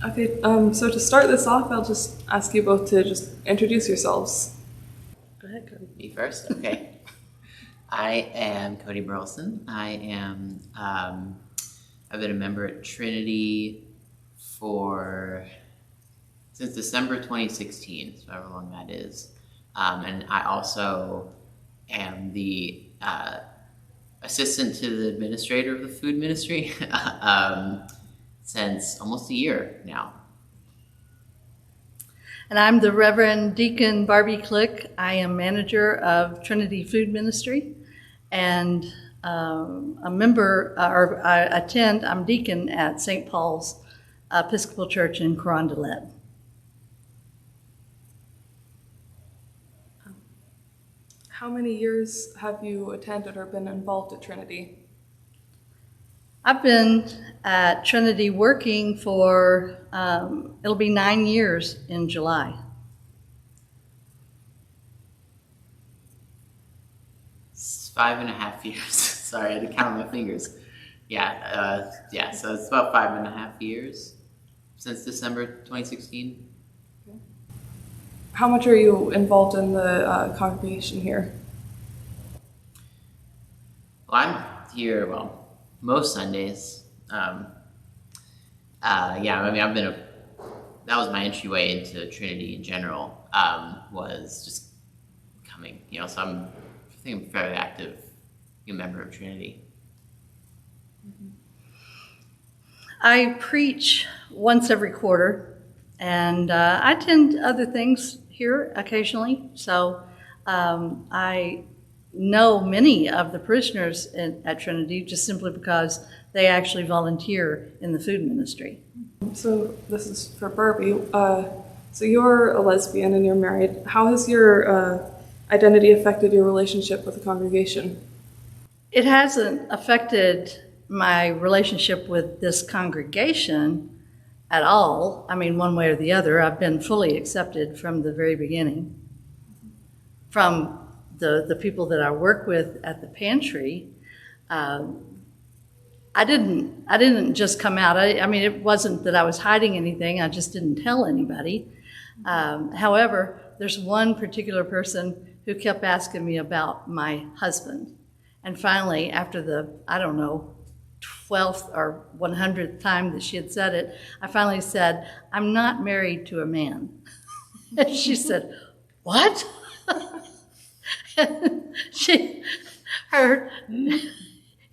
Okay, so to start this off, I'll just ask you both to just introduce yourselves. Go ahead, Cody. Me first? Okay. I am Cody Burleson. I've been a member at Trinity since December 2016, so however long that is. And I also am the assistant to the administrator of the food ministry since almost a year now. And I'm the Reverend Deacon Barbi. I am manager of Trinity Food Ministry and a member, I'm deacon at St. Paul's Episcopal Church in Carondelet. How many years have you attended or been involved at Trinity? I've been at Trinity working for, it'll be 9 years in July. It's 5.5 years. Sorry, I had to count my fingers. So it's about 5.5 years since December 2016. Okay. How much are you involved in the congregation here? Well, I'm here, most Sundays. That was my entryway into Trinity in general, was just coming, so I think I'm a fairly active member of Trinity. I preach once every quarter, and I attend other things here occasionally, so I know many of the parishioners at Trinity just simply because they actually volunteer in the food ministry. So this is for Barbi. So you're a lesbian and you're married. How has your identity affected your relationship with the congregation? It hasn't affected my relationship with this congregation at all. I mean, one way or the other. I've been fully accepted from the very beginning. From the people that I work with at the pantry, I didn't just come out. I mean, it wasn't that I was hiding anything. I just didn't tell anybody. However, there's one particular person who kept asking me about my husband. And finally, after the, 12th or 100th time that she had said it, I finally said, "I'm not married to a man." And she said, "What?" It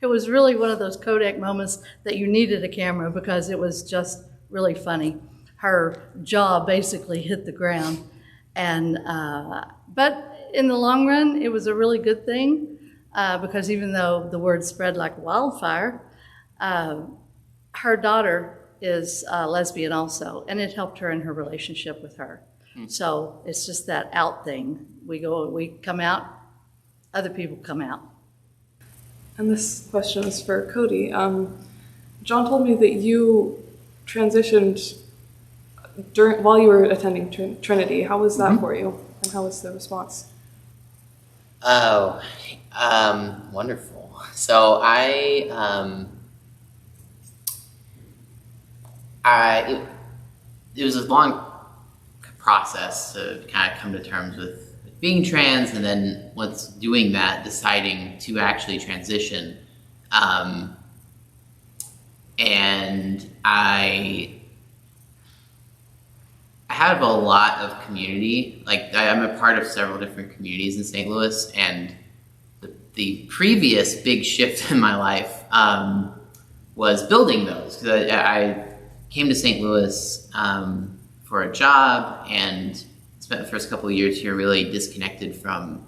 was really one of those Kodak moments that you needed a camera because it was just really funny. Her jaw basically hit the ground. And but in the long run, it was a really good thing because even though the word spread like wildfire, her daughter is lesbian also, and it helped her in her relationship with her. So it's just that out thing. We come out, other people come out. And this question is for Cody. John told me that you transitioned while you were attending Trinity. How was that for you, and how was the response? Oh, wonderful. So it was a long process to kind of come to terms with being trans, and then once doing that, deciding to actually transition. And I have a lot of community. Like, I'm a part of several different communities in St. Louis, and the previous big shift in my life was building those. Because I came to St. Louis for a job and spent the first couple of years here really disconnected from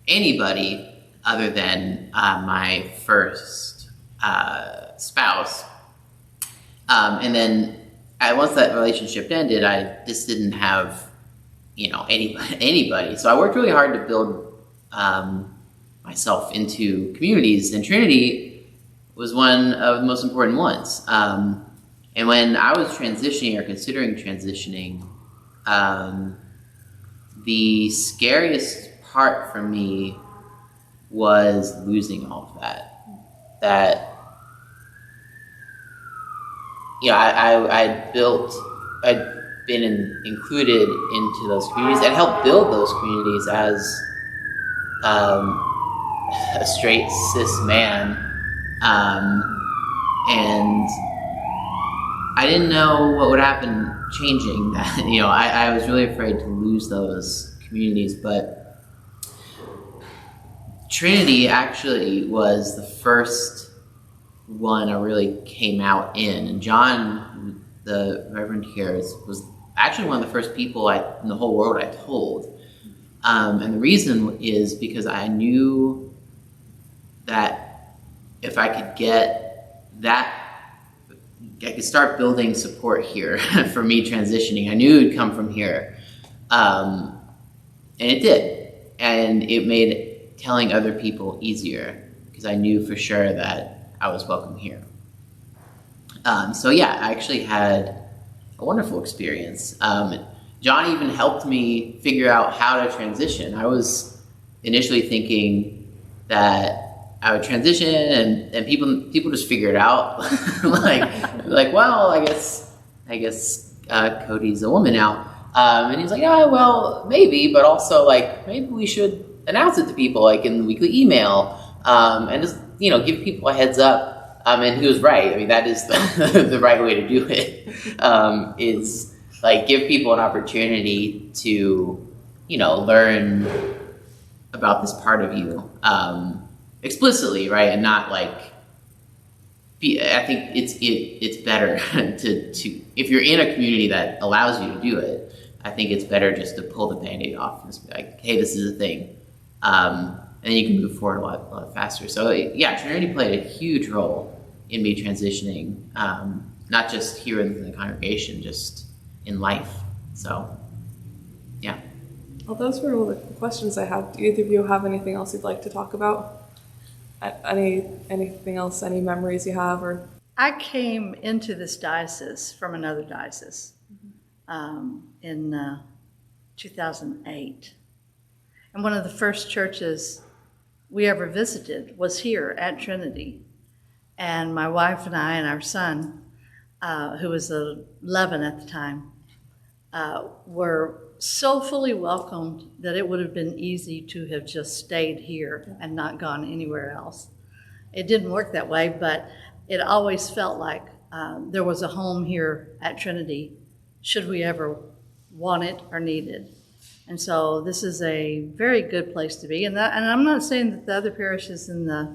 anybody other than my first spouse. And then once that relationship ended, I just didn't have, anybody. So I worked really hard to build myself into communities, and Trinity was one of the most important ones. And when I was transitioning or considering transitioning, the scariest part for me was losing all of that. I built I'd been included into those communities and helped build those communities as a straight cis man, and I didn't know what would happen changing that. I was really afraid to lose those communities, but Trinity actually was the first one I really came out in, and John, the Reverend here, was actually one of the first people in the whole world I told. And the reason is because I knew that if I could get that, I could start building support here for me transitioning. I knew it would come from here. And it did. And it made telling other people easier because I knew for sure that I was welcome here. So yeah, I actually had a wonderful experience. John even helped me figure out how to transition. I was initially thinking that I would transition and people just figure it out. like, well, I guess Cody's a woman now. And he's like, yeah, well, maybe, but also maybe we should announce it to people in the weekly email, and just, give people a heads up. And he was right. I mean, that is the right way to do it, is give people an opportunity to, learn about this part of you, explicitly, right? And not I think it's better to if you're in a community that allows you to do it, I think it's better just to pull the Band-Aid off and just be like, hey, this is a thing. And then you can move forward a lot faster. So yeah, Trinity played a huge role in me transitioning, not just here in the congregation, just in life. So yeah. Well, those were all the questions I had. Do either of you have anything else you'd like to talk about? Anything else, any memories you have? Or I came into this diocese from another diocese in 2008. And one of the first churches we ever visited was here at Trinity. And my wife and I and our son, who was 11 at the time, were so fully welcomed that it would have been easy to have just stayed here and not gone anywhere else. It didn't work that way, but it always felt like there was a home here at Trinity, should we ever want it or need it. And so this is a very good place to be. And I'm not saying that the other parishes in the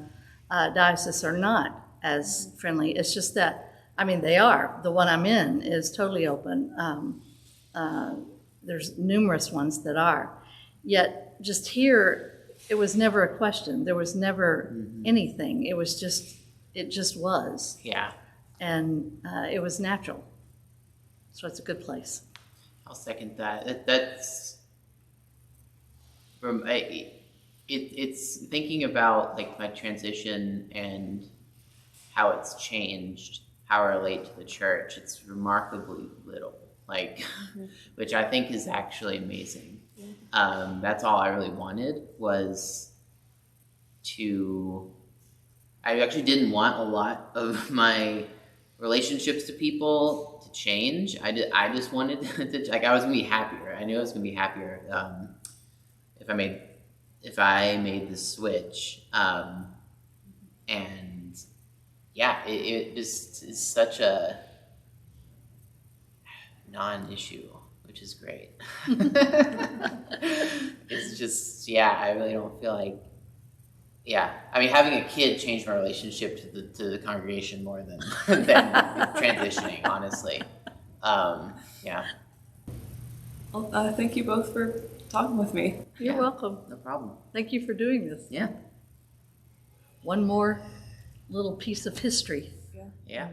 diocese are not as friendly. It's just that, they are. The one I'm in is totally open. There's numerous ones that are. Yet just here, it was never a question. There was never anything. It just was. Yeah. And it was natural. So it's a good place. I'll second that. That's from it's thinking about my transition and how it's changed, how I relate to the church. It's remarkably little, which I think is actually amazing. That's all I really wanted was I actually didn't want a lot of my relationships to people to change. I just wanted to, I was gonna be happier. I knew I was gonna be happier if I made the switch. And yeah, it just is such a non-issue, which is great. It's just, I really don't feel having a kid changed my relationship to the congregation more than transitioning, honestly. Yeah. Well, thank you both for talking with me. You're welcome. No problem. Thank you for doing this. Yeah. One more little piece of history. Yeah. Yeah.